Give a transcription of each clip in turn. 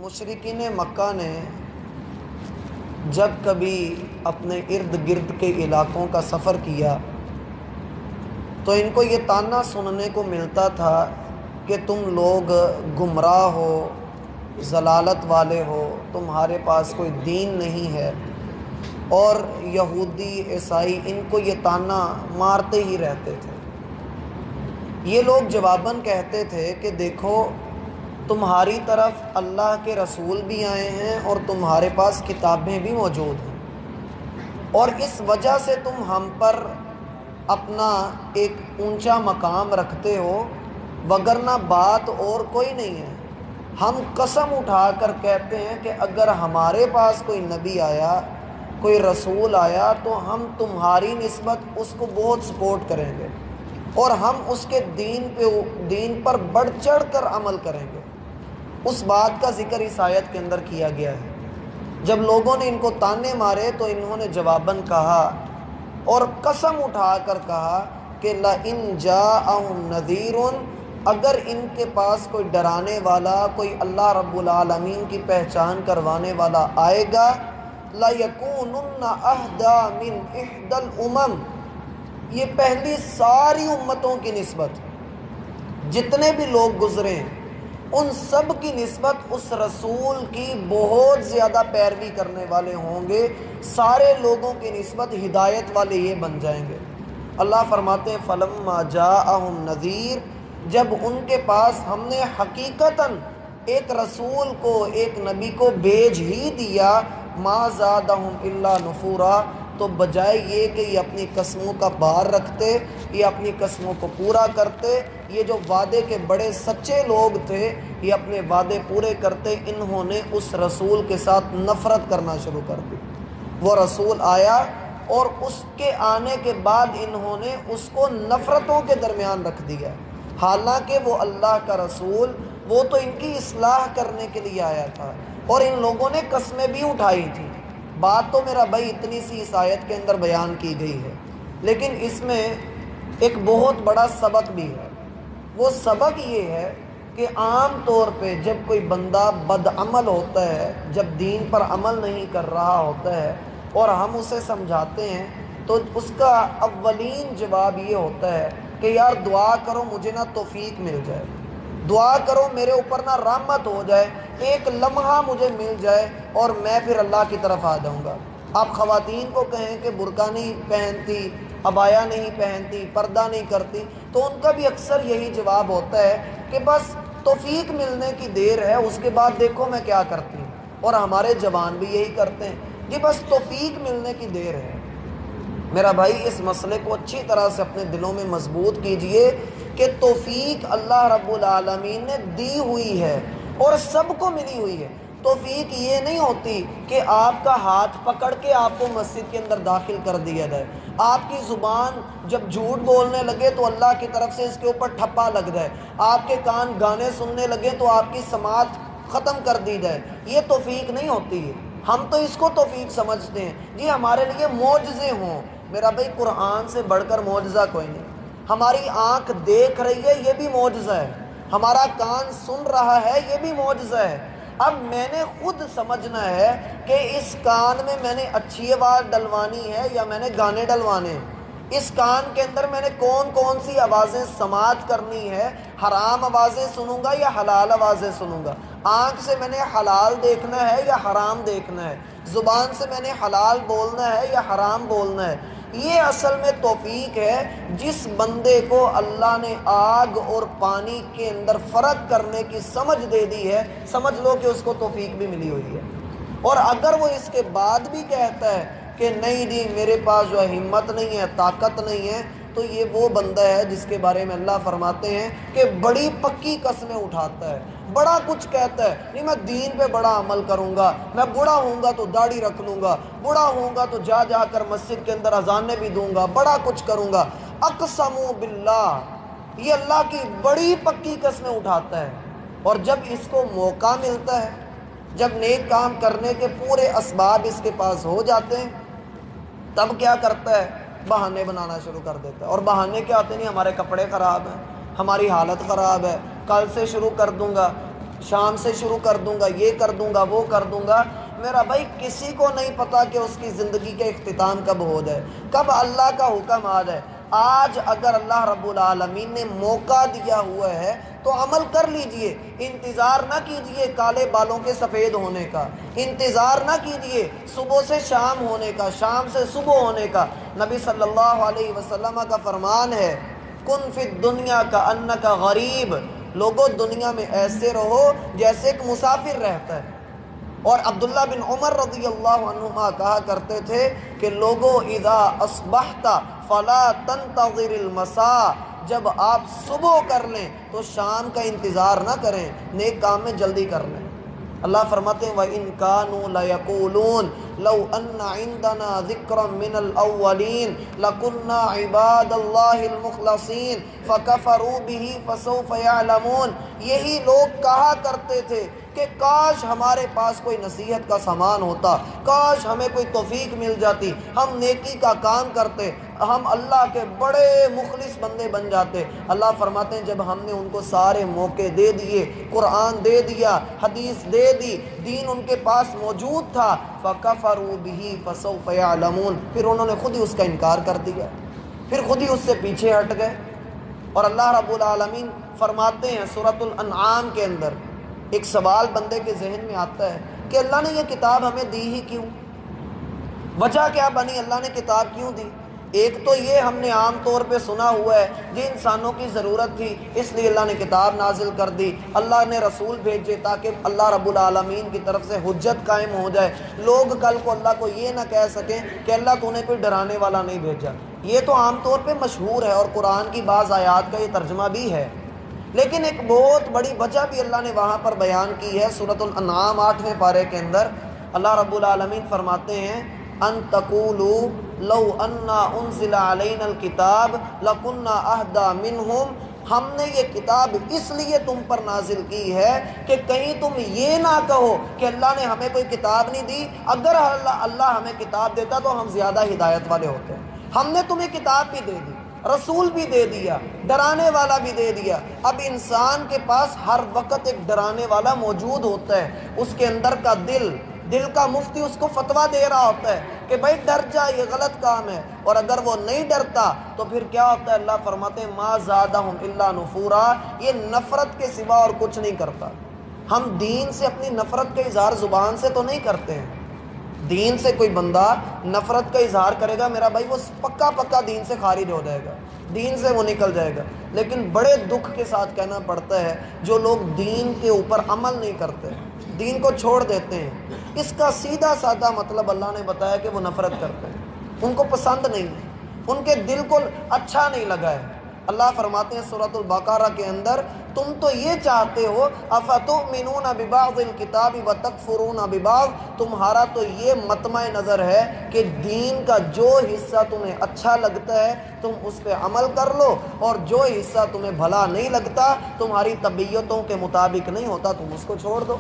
مشرکین مکہ نے جب کبھی اپنے ارد گرد کے علاقوں کا سفر کیا تو ان کو یہ طعنہ سننے کو ملتا تھا کہ تم لوگ گمراہ ہو، ضلالت والے ہو، تمہارے پاس کوئی دین نہیں ہے۔ اور یہودی عیسائی ان کو یہ طعنہ مارتے ہی رہتے تھے۔ یہ لوگ جواباً کہتے تھے کہ دیکھو تمہاری طرف اللہ کے رسول بھی آئے ہیں اور تمہارے پاس کتابیں بھی موجود ہیں، اور اس وجہ سے تم ہم پر اپنا ایک اونچا مقام رکھتے ہو، وگرنہ بات اور کوئی نہیں ہے۔ ہم قسم اٹھا کر کہتے ہیں کہ اگر ہمارے پاس کوئی نبی آیا، کوئی رسول آیا، تو ہم تمہاری نسبت اس کو بہت سپورٹ کریں گے اور ہم اس کے دین پر بڑھ چڑھ کر عمل کریں گے۔ اس بات کا ذکر اس آیت کے اندر کیا گیا ہے۔ جب لوگوں نے ان کو طعنے مارے تو انہوں نے جواباً کہا اور قسم اٹھا کر کہا کہ لَإِن جَاءَهُمْ نَذِيرٌ، اگر ان کے پاس کوئی ڈرانے والا، کوئی اللہ رب العالمین کی پہچان کروانے والا آئے گا، لَيَكُونُنَّ أَهْدَىٰ مِنْ إِحْدَى الْأُمَمِ، یہ پہلی ساری امتوں کی نسبت، جتنے بھی لوگ گزرے ہیں ان سب کی نسبت اس رسول کی بہت زیادہ پیروی کرنے والے ہوں گے۔ سارے لوگوں کی نسبت ہدایت والے یہ بن جائیں گے۔ اللہ فرماتے ہیں فَلَمَّا جَاءَهُمْ نَذِيرٌ، جب ان کے پاس ہم نے حقیقتاً ایک رسول کو، ایک نبی کو بھیج ہی دیا، مَا زَادَهُمْ إِلَّا نُفُورًا، تو بجائے یہ کہ یہ اپنی قسموں کا بار رکھتے، یہ اپنی قسموں کو پورا کرتے، یہ جو وعدے کے بڑے سچے لوگ تھے یہ اپنے وعدے پورے کرتے، انہوں نے اس رسول کے ساتھ نفرت کرنا شروع کر دی۔ وہ رسول آیا اور اس کے آنے کے بعد انہوں نے اس کو نفرتوں کے درمیان رکھ دیا، حالانکہ وہ اللہ کا رسول، وہ تو ان کی اصلاح کرنے کے لیے آیا تھا، اور ان لوگوں نے قسمیں بھی اٹھائی تھی۔ بات تو میرا بھائی اتنی سی اس آیت کے اندر بیان کی گئی ہے، لیکن اس میں ایک بہت بڑا سبق بھی ہے۔ وہ سبق یہ ہے کہ عام طور پہ جب کوئی بندہ بد عمل ہوتا ہے، جب دین پر عمل نہیں کر رہا ہوتا ہے اور ہم اسے سمجھاتے ہیں، تو اس کا اولین جواب یہ ہوتا ہے کہ یار دعا کرو مجھے نہ توفیق مل جائے، دعا کرو میرے اوپر نہ رحمت ہو جائے، ایک لمحہ مجھے مل جائے اور میں پھر اللہ کی طرف آ جاؤں گا۔ آپ خواتین کو کہیں کہ برقع نہیں پہنتی، عبایا نہیں پہنتی، پردہ نہیں کرتی، تو ان کا بھی اکثر یہی جواب ہوتا ہے کہ بس توفیق ملنے کی دیر ہے، اس کے بعد دیکھو میں کیا کرتی ہوں۔ اور ہمارے جوان بھی یہی کرتے ہیں، جی بس توفیق ملنے کی دیر ہے۔ میرا بھائی اس مسئلے کو اچھی طرح سے اپنے دلوں میں مضبوط کیجئے کہ توفیق اللہ رب العالمین نے دی ہوئی ہے اور سب کو ملی ہوئی ہے۔ توفیق یہ نہیں ہوتی کہ آپ کا ہاتھ پکڑ کے آپ کو مسجد کے اندر داخل کر دیا جائے، آپ کی زبان جب جھوٹ بولنے لگے تو اللہ کی طرف سے اس کے اوپر ٹھپا لگ جائے، آپ کے کان گانے سننے لگے تو آپ کی سماعت ختم کر دی جائے۔ یہ توفیق نہیں ہوتی ہے۔ ہم تو اس کو توفیق سمجھتے ہیں، جی ہمارے لیے معجزے ہوں۔ میرا بھائی قرآن سے بڑھ کر معجزہ کوئی نہیں۔ ہماری آنکھ دیکھ رہی ہے، یہ بھی معجزہ ہے، ہمارا کان سن رہا ہے، یہ بھی معجزہ ہے۔ اب میں نے خود سمجھنا ہے کہ اس کان میں نے اچھی آواز ڈلوانی ہے یا میں نے گانے ڈلوانے ہیں، اس کان کے اندر میں نے کون کون سی آوازیں سماعت کرنی ہے، حرام آوازیں سنوں گا یا حلال آوازیں سنوں گا، آنکھ سے میں نے حلال دیکھنا ہے یا حرام دیکھنا ہے، زبان سے میں نے حلال بولنا ہے یا حرام بولنا ہے۔ یہ اصل میں توفیق ہے۔ جس بندے کو اللہ نے آگ اور پانی کے اندر فرق کرنے کی سمجھ دے دی ہے، سمجھ لو کہ اس کو توفیق بھی ملی ہوئی ہے۔ اور اگر وہ اس کے بعد بھی کہتا ہے کہ نہیں جی میرے پاس جو ہمت نہیں ہے، طاقت نہیں ہے، تو یہ وہ بندہ ہے جس کے بارے میں اللہ فرماتے ہیں کہ بڑی پکی قسمیں اٹھاتا ہے، بڑا کچھ کہتا ہے، نہیں میں دین پہ بڑا عمل کروں گا، میں بوڑھا ہوں گا تو داڑھی رکھ لوں گا، بوڑھا ہوں گا تو جا جا کر مسجد کے اندر اذانیں بھی دوں گا، بڑا کچھ کروں گا۔ اقسموا باللہ، یہ اللہ کی بڑی پکی قسمیں اٹھاتا ہے، اور جب اس کو موقع ملتا ہے، جب نیک کام کرنے کے پورے اسباب اس کے پاس ہو جاتے ہیں، تب کیا کرتا ہے؟ بہانے بنانا شروع کر دیتا ہے۔ اور بہانے کیا ہوتے ہیں؟ نہیں ہمارے کپڑے خراب ہیں، ہماری حالت خراب ہے، کل سے شروع کر دوں گا، شام سے شروع کر دوں گا، یہ کر دوں گا، وہ کر دوں گا۔ میرا بھائی کسی کو نہیں پتا کہ اس کی زندگی کا اختتام کب ہو جائے، کب اللہ کا حکم آ جائے۔ آج اگر اللہ رب العالمین نے موقع دیا ہوا ہے تو عمل کر لیجئے، انتظار نہ کیجئے کالے بالوں کے سفید ہونے کا، انتظار نہ کیجئے صبح سے شام ہونے کا، شام سے صبح ہونے کا۔ نبی صلی اللہ علیہ وسلم کا فرمان ہے، کن فی الدنیا کأنک غریب، لوگوں دنیا میں ایسے رہو جیسے ایک مسافر رہتا ہے۔ اور عبداللہ بن عمر رضی اللہ عنہما کہا کرتے تھے کہ لوگوں اذا اصبحت فلا تنتظر المساء، جب آپ صبح کر لیں تو شام کا انتظار نہ کریں، نیک کام میں جلدی کر لیں۔ اللہ فرماتے ہیں وَإِن كَانُوا لَيَقُولُونَ لَوْ أَنَّ عِندَنَا ذِكْرًا مِّنَ الْأَوَّلِينَ لَكُنَّا عِبَادَ اللَّهِ الْمُخْلَصِينَ فَكَفَرُوا بِهِ فَسَوْفَ يَعْلَمُونَ۔ یہی لوگ کہا کرتے تھے کہ کاش ہمارے پاس کوئی نصیحت کا سامان ہوتا، کاش ہمیں کوئی توفیق مل جاتی، ہم نیکی کا کام کرتے، ہم اللہ کے بڑے مخلص بندے بن جاتے۔ اللہ فرماتے ہیں جب ہم نے ان کو سارے موقع دے دیے، قرآن دے دیا، حدیث دے دی، دین ان کے پاس موجود تھا، فَكَفَرُوا بِهِ فَسَوْفَ يَعْلَمُونَ، پھر انہوں نے خود ہی اس کا انکار کر دیا، پھر خود ہی اس سے پیچھے ہٹ گئے۔ اور اللہ رب العالمین فرماتے ہیں سورۃ الانعام کے اندر، ایک سوال بندے کے ذہن میں آتا ہے کہ اللہ نے یہ کتاب ہمیں دی ہی کیوں؟ وجہ کیا بنی اللہ نے کتاب کیوں دی؟ ایک تو یہ ہم نے عام طور پہ سنا ہوا ہے جن انسانوں کی ضرورت تھی اس لیے اللہ نے کتاب نازل کر دی، اللہ نے رسول بھیجے تاکہ اللہ رب العالمین کی طرف سے حجت قائم ہو جائے، لوگ کل کو اللہ کو یہ نہ کہہ سکیں کہ اللہ تو نے کوئی ڈرانے والا نہیں بھیجا۔ یہ تو عام طور پہ مشہور ہے اور قرآن کی بعض آیات کا یہ ترجمہ بھی ہے، لیکن ایک بہت بڑی وجہ بھی اللہ نے وہاں پر بیان کی ہے۔ سورۃ الانعام 8ویں پارے کے اندر اللہ رب العالمین فرماتے ہیں ان تقولوا لو انا انزل علینا الکتاب لکنا اہدی منہم، ہم نے یہ کتاب اس لیے تم پر نازل کی ہے کہ کہیں تم یہ نہ کہو کہ اللہ نے ہمیں کوئی کتاب نہیں دی، اگر اللہ ہمیں کتاب دیتا تو ہم زیادہ ہدایت والے ہوتے۔ ہم نے تمہیں کتاب بھی دے دی، رسول بھی دے دیا، ڈرانے والا بھی دے دیا۔ اب انسان کے پاس ہر وقت ایک ڈرانے والا موجود ہوتا ہے، اس کے اندر کا دل کا مفتی اس کو فتویٰ دے رہا ہوتا ہے کہ بھائی ڈر جا، یہ غلط کام ہے، اور اگر وہ نہیں ڈرتا تو پھر کیا ہوتا ہے؟ اللہ فرماتے ہیں ما زادہم الا نفورا، یہ نفرت کے سوا اور کچھ نہیں کرتا۔ ہم دین سے اپنی نفرت کا اظہار زبان سے تو نہیں کرتے ہیں، دین سے کوئی بندہ نفرت کا اظہار کرے گا میرا بھائی وہ پکا دین سے خارج ہو جائے گا، دین سے وہ نکل جائے گا۔ لیکن بڑے دکھ کے ساتھ کہنا پڑتا ہے جو لوگ دین کے اوپر عمل نہیں کرتے، دین کو چھوڑ دیتے ہیں، اس کا سیدھا سادہ مطلب اللہ نے بتایا کہ وہ نفرت کرتے ہیں، ان کو پسند نہیں ہے، ان کے دل کو اچھا نہیں لگا ہے۔ اللہ فرماتے ہیں سورۃ البقرہ کے اندر تم تو یہ چاہتے ہو افتؤمنون ببعض الکتاب وتکفرون ببعض، تمہارا تو یہ مطمع نظر ہے کہ دین کا جو حصہ تمہیں اچھا لگتا ہے تم اس پہ عمل کر لو، اور جو حصہ تمہیں بھلا نہیں لگتا، تمہاری طبیعتوں کے مطابق نہیں ہوتا، تم اس کو چھوڑ دو۔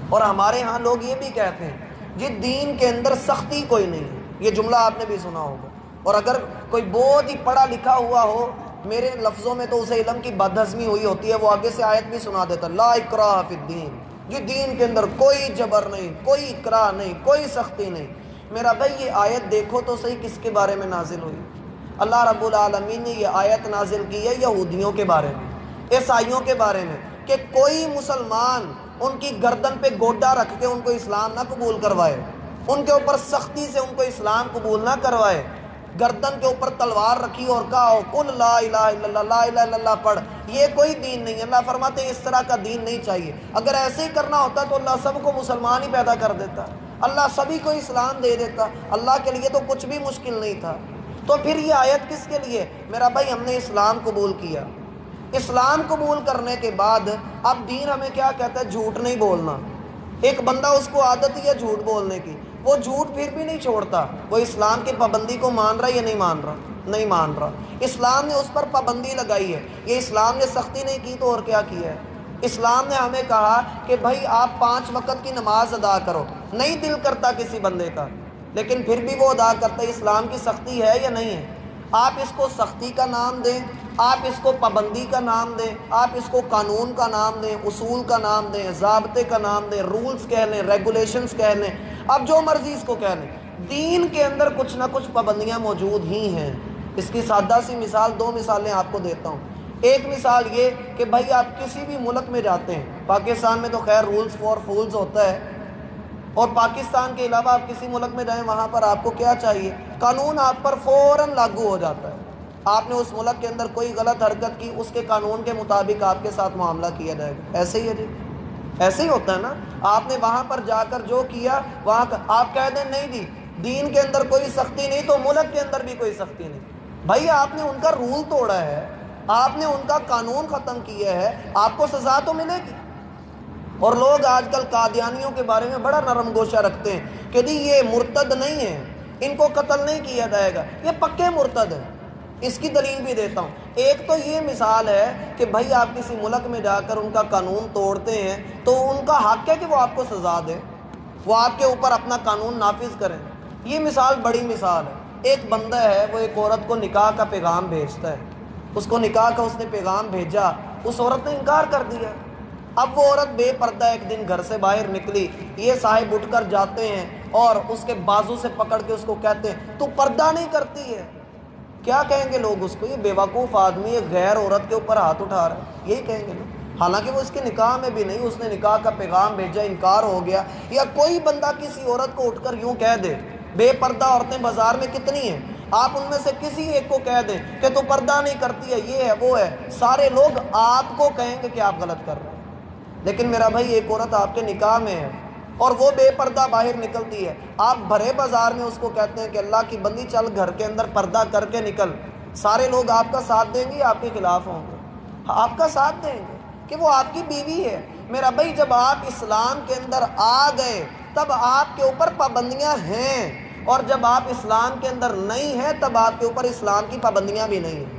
اور ہمارے ہاں لوگ یہ بھی کہتے ہیں جی دین کے اندر سختی کوئی نہیں ہے، یہ جملہ آپ نے بھی سنا ہوگا۔ اور اگر کوئی بہت ہی پڑھا لکھا ہوا ہو، میرے لفظوں میں تو اسے علم کی بد ہضمی ہوئی ہوتی ہے، وہ آگے سے آیت بھی سنا دیتا لا اکراہ فی الدین، یہ دین کے اندر کوئی جبر نہیں، کوئی اکراہ نہیں، کوئی سختی نہیں۔ میرا بھائی یہ آیت دیکھو تو صحیح کس کے بارے میں نازل ہوئی؟ اللہ رب العالمین نے یہ آیت نازل کی ہے یہودیوں کے بارے میں، عیسائیوں کے بارے میں، کہ کوئی مسلمان ان کی گردن پہ گوڈا رکھ کے ان کو اسلام نہ قبول کروائے، ان کے اوپر سختی سے ان کو اسلام قبول نہ کروائے۔ گردن کے اوپر تلوار رکھی اور کہا قل لا الہ الا اللہ، لا الہ الا اللہ پڑھ، یہ کوئی دین نہیں۔ اللہ فرماتے ہیں اس طرح کا دین نہیں چاہیے، اگر ایسے ہی کرنا ہوتا تو اللہ سب کو مسلمان ہی پیدا کر دیتا، اللہ سبھی کو اسلام دے دیتا، اللہ کے لیے تو کچھ بھی مشکل نہیں تھا۔ تو پھر یہ آیت کس کے لیے؟ میرا بھائی ہم نے اسلام قبول کیا، اسلام قبول کرنے کے بعد اب دین ہمیں کیا کہتا ہے؟ جھوٹ نہیں بولنا۔ ایک بندہ اس کو عادت ہی ہے جھوٹ بولنے کی، وہ جھوٹ پھر بھی نہیں چھوڑتا، وہ اسلام کی پابندی کو مان رہا ہے یا نہیں مان رہا؟ نہیں مان رہا۔ اسلام نے اس پر پابندی لگائی ہے، یہ اسلام نے سختی نہیں کی تو اور کیا کیا ہے؟ اسلام نے ہمیں کہا کہ بھائی آپ 5 وقت کی نماز ادا کرو، نہیں دل کرتا کسی بندے کا لیکن پھر بھی وہ ادا کرتا ہے، اسلام کی سختی ہے یا نہیں ہے؟ آپ اس کو سختی کا نام دیں، آپ اس کو پابندی کا نام دیں، آپ اس کو قانون کا نام دیں، اصول کا نام دیں، ضابطے کا نام دیں، رولز کہہ لیں، ریگولیشنز کہہ لیں، اب جو مرضی اس کو کہہ لیں، دین کے اندر کچھ نہ کچھ پابندیاں موجود ہی ہیں۔ اس کی سادہ سی مثال، دو مثالیں آپ کو دیتا ہوں۔ ایک مثال یہ کہ بھائی آپ کسی بھی ملک میں جاتے ہیں، پاکستان میں تو خیر رولز فار فولز ہوتا ہے، اور پاکستان کے علاوہ آپ کسی ملک میں جائیں، وہاں پر آپ کو کیا چاہیے؟ قانون آپ پر فوراً لاگو ہو جاتا ہے۔ آپ نے اس ملک کے اندر کوئی غلط حرکت کی، اس کے قانون کے مطابق آپ کے ساتھ معاملہ کیا جائے گا۔ ایسے ہی ہے جی، ایسے ہی ہوتا ہے نا۔ آپ نے وہاں پر جا کر جو کیا، وہاں آپ کہہ دیں نہیں جی دین کے اندر کوئی سختی نہیں، تو ملک کے اندر بھی کوئی سختی نہیں۔ بھائی آپ نے ان کا رول توڑا ہے، آپ نے ان کا قانون ختم کیا ہے، آپ کو سزا تو ملے گی۔ اور لوگ آج کل قادیانیوں کے بارے میں بڑا نرم گوشہ رکھتے ہیں کہ جی یہ مرتد نہیں ہے، ان کو قتل نہیں کیا جائے گا، یہ پکے مرتد ہیں۔ اس کی دلیل بھی دیتا ہوں۔ ایک تو یہ مثال ہے کہ بھائی آپ کسی ملک میں جا کر ان کا قانون توڑتے ہیں تو ان کا حق ہے کہ وہ آپ کو سزا دیں، وہ آپ کے اوپر اپنا قانون نافذ کریں۔ یہ مثال بڑی مثال ہے۔ ایک بندہ ہے، وہ ایک عورت کو نکاح کا پیغام بھیجتا ہے، اس کو نکاح کا اس نے پیغام بھیجا، اس عورت نے انکار کر دیا۔ اب وہ عورت بے پردہ ایک دن گھر سے باہر نکلی، یہ صاحب اٹھ کر جاتے ہیں اور اس کے بازو سے پکڑ کے اس کو کہتے ہیں تو پردہ نہیں کرتی ہے۔ کیا کہیں گے لوگ اس کو؟ یہ بے وقوف آدمی ایک غیر عورت کے اوپر ہاتھ اٹھا رہا ہے، یہی کہیں گے لوگ۔ حالانکہ وہ اس کے نکاح میں بھی نہیں، اس نے نکاح کا پیغام بھیجا، انکار ہو گیا۔ یا کوئی بندہ کسی عورت کو اٹھ کر یوں کہہ دے، بے پردہ عورتیں بازار میں کتنی ہیں، آپ ان میں سے کسی ایک کو کہہ دیں کہ تو پردہ نہیں کرتی ہے، یہ ہے وہ ہے، سارے لوگ آپ کو کہیں گے کہ آپ غلط کر رہے ہیں۔ لیکن میرا بھائی ایک عورت آپ کے نکاح میں ہے اور وہ بے پردہ باہر نکلتی ہے، آپ بھرے بازار میں اس کو کہتے ہیں کہ اللہ کی بندی چل گھر کے اندر پردہ کر کے نکل، سارے لوگ آپ کا ساتھ دیں گے، آپ کے خلاف ہوں گے؟ آپ کا ساتھ دیں گے کہ وہ آپ کی بیوی ہے۔ میرا بھائی جب آپ اسلام کے اندر آ گئے تب آپ کے اوپر پابندیاں ہیں، اور جب آپ اسلام کے اندر نہیں ہیں تب آپ کے اوپر اسلام کی پابندیاں بھی نہیں ہیں۔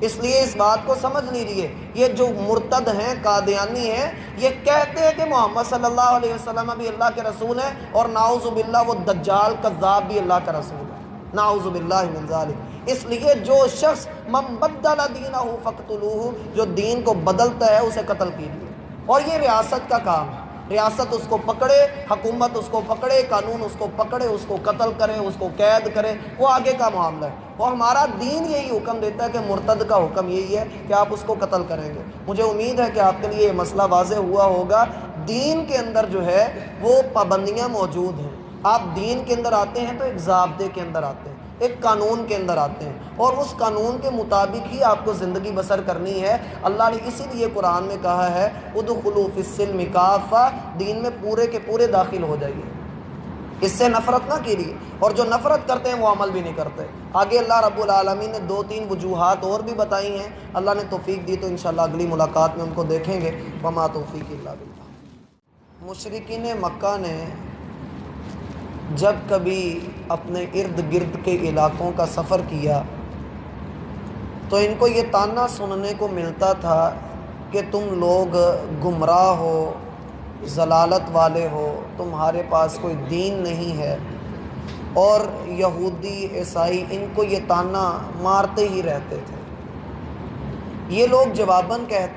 اس لیے اس بات کو سمجھ لیجیے، یہ جو مرتد ہیں، قادیانی ہیں، یہ کہتے ہیں کہ محمد صلی اللہ علیہ وسلم بھی اللہ کے رسول ہیں، اور نعوذ باللہ وہ دجال کذاب بھی اللہ کا رسول ہے، نعوذ باللہ من ذالک۔ اس لیے جو شخص من بدل دینہ فقتلوہ، جو دین کو بدلتا ہے اسے قتل کیجیے۔ اور یہ ریاست کا کام ہے، ریاست اس کو پکڑے، حکومت اس کو پکڑے، قانون اس کو پکڑے، اس کو قتل کرے، اس کو قید کرے، وہ آگے کا معاملہ ہے۔ اور ہمارا دین یہی حکم دیتا ہے کہ مرتد کا حکم یہی ہے کہ آپ اس کو قتل کریں گے۔ مجھے امید ہے کہ آپ کے لیے یہ مسئلہ واضح ہوا ہوگا۔ دین کے اندر جو ہے وہ پابندیاں موجود ہیں۔ آپ دین کے اندر آتے ہیں تو ایک ضابطے کے اندر آتے ہیں، ایک قانون کے اندر آتے ہیں، اور اس قانون کے مطابق ہی آپ کو زندگی بسر کرنی ہے۔ اللہ نے اسی لیے قرآن میں کہا ہے ادخلوا فی السلم کافہ، دین میں پورے کے پورے داخل ہو جائیے، اس سے نفرت نہ کیجیے۔ اور جو نفرت کرتے ہیں وہ عمل بھی نہیں کرتے۔ آگے اللہ رب العالمین نے 2-3 وجوہات اور بھی بتائی ہیں، اللہ نے توفیق دی تو انشاءاللہ اگلی ملاقات میں ان کو دیکھیں گے۔ وما توفیق الا باللہ۔ مشرکین مکہ نے جب کبھی اپنے ارد گرد کے علاقوں کا سفر کیا تو ان کو یہ طعنہ سننے کو ملتا تھا کہ تم لوگ گمراہ ہو، ضلالت والے ہو، تمہارے پاس کوئی دین نہیں ہے۔ اور یہودی عیسائی ان کو یہ طعنہ مارتے ہی رہتے تھے۔ یہ لوگ جواباً کہتے